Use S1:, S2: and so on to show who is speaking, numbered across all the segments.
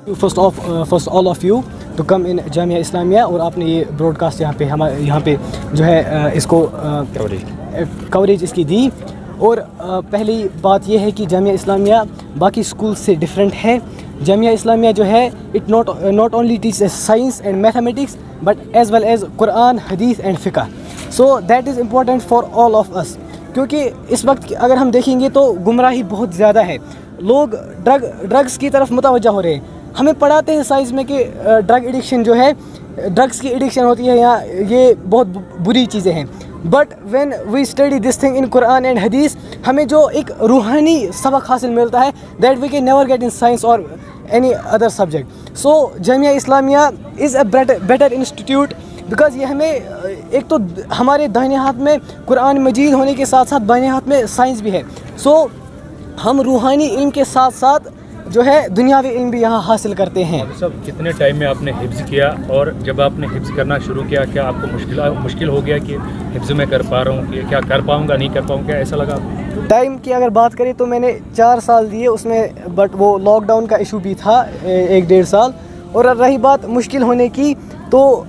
S1: first all of you to come in Jamia Islamia, اور آپ نے یہ براڈ کاسٹ یہاں پہ جو ہے اس کو کوریج اس کی دی. اور پہلی بات یہ ہے کہ جامعہ اسلامیہ باقی اسکول سے ڈفرینٹ ہے. جامعہ اسلامیہ جو ہے it not only teaches science and mathematics but as well as Quran, حدیث اینڈ فقہ. So that is important for all of us, کیونکہ اس وقت اگر ہم دیکھیں گے تو گمراہی بہت زیادہ ہے. لوگ ڈرگس کی طرف متوجہ ہو رہے ہیں. ہمیں پڑھاتے ہیں سائنس میں کہ ڈرگ ایڈکشن جو ہے, ڈرگس کی ایڈکشن ہوتی ہے یا یہ بہت بری چیزیں ہیں. But when we study this thing in Quran and حدیث, ہمیں جو ایک روحانی سبق حاصل ملتا ہے that we can never get in science اور any other subject. So Jamia Islamia is a better institute because یہ ہمیں ایک تو ہمارے دائیں ہاتھ میں قرآن مجید ہونے کے ساتھ ساتھ بائیں ہاتھ میں سائنس بھی ہے. سو ہم روحانی علم کے ساتھ ساتھ جو ہے دنیاوی علم بھی یہاں حاصل کرتے ہیں.
S2: سب کتنے ٹائم میں آپ نے حفظ کیا, اور جب آپ نے حفظ کرنا شروع کیا کیا آپ کو مشکل ہو گیا کہ حفظ میں کر پا رہا ہوں, کہ کیا کر پاؤں گا نہیں کر پاؤں, کیا ایسا لگا؟
S1: ٹائم کی اگر بات کریں تو میں نے 4 سال دیے اس میں, بٹ وہ لاک ڈاؤن کا ایشو بھی تھا 1-1.5 سال. اور رہی بات مشکل ہونے کی تو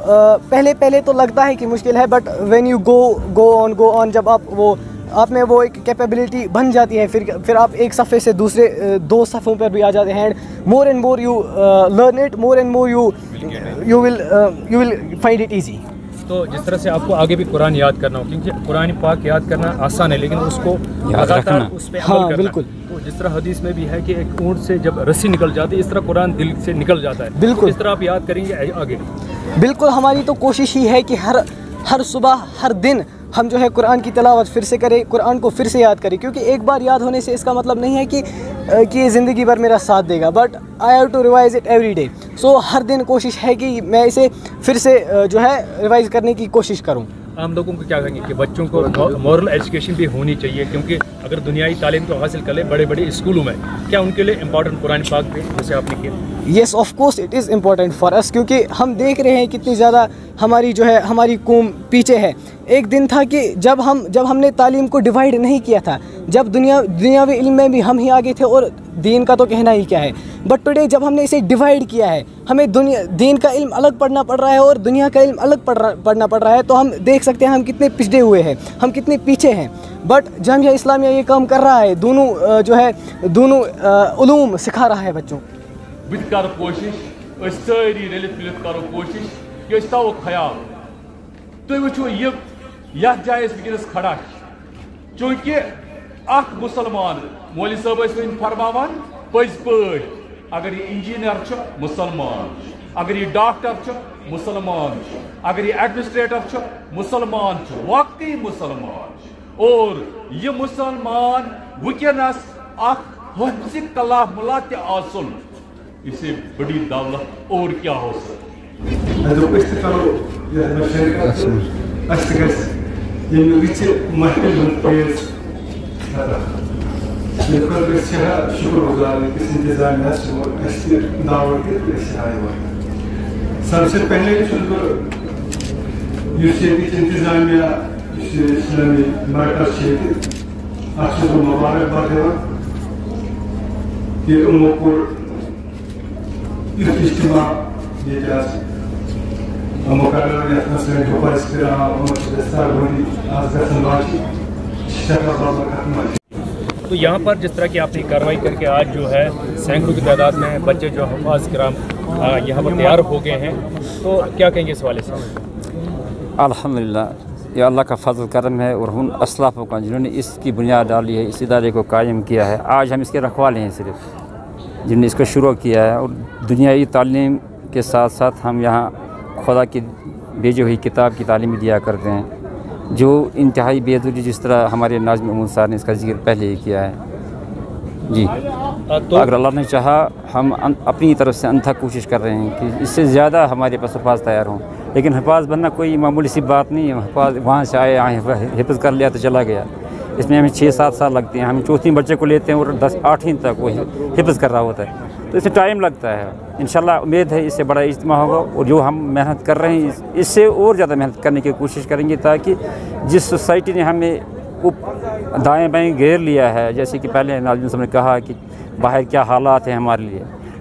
S1: پہلے تو لگتا ہے کہ مشکل ہے, بٹ وین یو گو آن جب آپ میں وہ ایک کیپیبلٹی بن جاتی ہے, پھر آپ ایک صفحے سے دوسرے 2 صفحوں پر بھی آ جاتے ہیں. More and more you learn it, more and more you will find it easy.
S2: تو جس طرح سے آپ کو آگے بھی قرآن یاد کرنا ہو, کیونکہ قرآن پاک یاد کرنا آسان ہے لیکن اس کو لگاتار اس پہ عمل کرنا. بالکل. تو جس طرح حدیث میں بھی ہے کہ ایک اونٹ سے جب رسی نکل جاتی ہے اس طرح قرآن دل سے نکل جاتا ہے. بالکل. اس طرح آپ یاد کریں گے آگے. بالکل,
S1: ہماری تو کوشش ہی ہے کہ ہر صبح ہر دن ہم جو ہے قرآن کی تلاوت پھر سے کریں, قرآن کو پھر سے یاد کریں, کیونکہ ایک بار یاد ہونے سے اس کا مطلب نہیں ہے کہ یہ زندگی بھر میرا ساتھ دے گا, but I have to revise it every day. سو ہر دن کوشش ہے کہ میں اسے پھر سے جو ہے ریوائز کرنے کی کوشش کروں.
S2: عام لوگوں کو کیا کہیں گے کہ بچوں کو مورل ایجوکیشن بھی ہونی چاہیے, کیونکہ اگر دنیائی تعلیم کو حاصل کر لیں بڑے اسکولوں میں, کیا ان کے لیے امپورٹنٹ قرآن پاک پہ جیسے آپ نے کیا؟
S1: Yes of course it is important for us, کیونکہ ہم دیکھ رہے ہیں کتنی زیادہ ہماری قوم پیچھے ہے. ایک دن تھا کہ جب ہم نے تعلیم کو ڈیوائڈ نہیں کیا تھا, جب دنیاوی علم میں بھی ہم ہی آگے تھے اور دین کا تو کہنا ہی کیا ہے. بٹ ٹوڈے جب ہم نے اسے ڈیوائڈ کیا ہے, ہمیں دین کا علم الگ پڑھنا پڑ رہا ہے اور دنیا کا علم الگ پڑھنا پڑ رہا ہے, تو ہم دیکھ سکتے ہیں ہم کتنے پچھڑے ہوئے ہیں, ہم کتنے پیچھے ہیں. بٹ جامعہ اسلامیہ یہ کام کر رہا ہے, دونوں علوم سکھا رہا ہے بچوں.
S3: یتھ جائے ونکس کھڑا چونکہ اخ مسلمان مولوی صاحب ون فرماوان پز پہ اگر یہ انجینئر مسلمان, اگر یہ ڈاکٹر مسلمان, اگر یہ ایڈمنسٹریٹر مسلمان, واقعی مسلمان. اور یہ مسلمان ونکس اخ حفظ کلام ملا تہ آسن, اسے بڑی دولت اور کیا ہو سکتی.
S4: محفل فیض شکر گزار انتظامیہ دعوت سب سے پہلے انتظامیہ اسلامی مرکز اچھا مبارکباد کہ یمو کور اجتماع یہ
S2: تو یہاں پر جس طرح کی آپ نے کارروائی کر کے آج جو ہے سینکڑوں کی تعداد میں بچے جو حفاظ کرام یہاں پر تیار ہو گئے ہیں, تو کیا کہیں گے اس حوالے سے؟
S5: الحمدللہ یہ اللہ کا فضل کرم ہے اور ان اسلافوں کا جنہوں نے اس کی بنیاد ڈالی ہے, اس ادارے کو قائم کیا ہے. آج ہم اس کے رکھوالے ہیں صرف, جنہوں نے اس کو شروع کیا ہے. اور دنیائی تعلیم کے ساتھ ساتھ ہم یہاں خدا کی بھیجی ہوئی کتاب کی تعلیم بھی دیا کرتے ہیں, جو انتہائی بے ضروری, جس طرح ہمارے ناظم امون صاحب نے اس کا ذکر پہلے ہی کیا ہے. جی اگر اللہ نے چاہا ہم اپنی طرف سے انتھا کوشش کر رہے ہیں کہ اس سے زیادہ ہمارے پاس حفاظ تیار ہوں, لیکن حفاظ بننا کوئی معمولی سی بات نہیں ہے. حفاظ وہاں سے آئے حفظ کر لیا تو چلا گیا, اس میں ہمیں 6-7 سال لگتے ہیں. ہم 4تھیں بچے کو لیتے ہیں اور 10-8ویں تک وہ حفظ کر رہا ہوتا ہے, تو اس میں ٹائم لگتا ہے. انشاءاللہ امید ہے اس سے بڑا اجتماع ہوگا, اور جو ہم محنت کر رہے ہیں اس سے اور زیادہ محنت کرنے کی کوشش کریں گے, تاکہ جس سوسائٹی نے ہمیں دائیں بائیں گھیر لیا ہے, جیسے کہ پہلے ناظم صاحب نے کہا کہ باہر کیا حالات ہیں ہمارے لیے,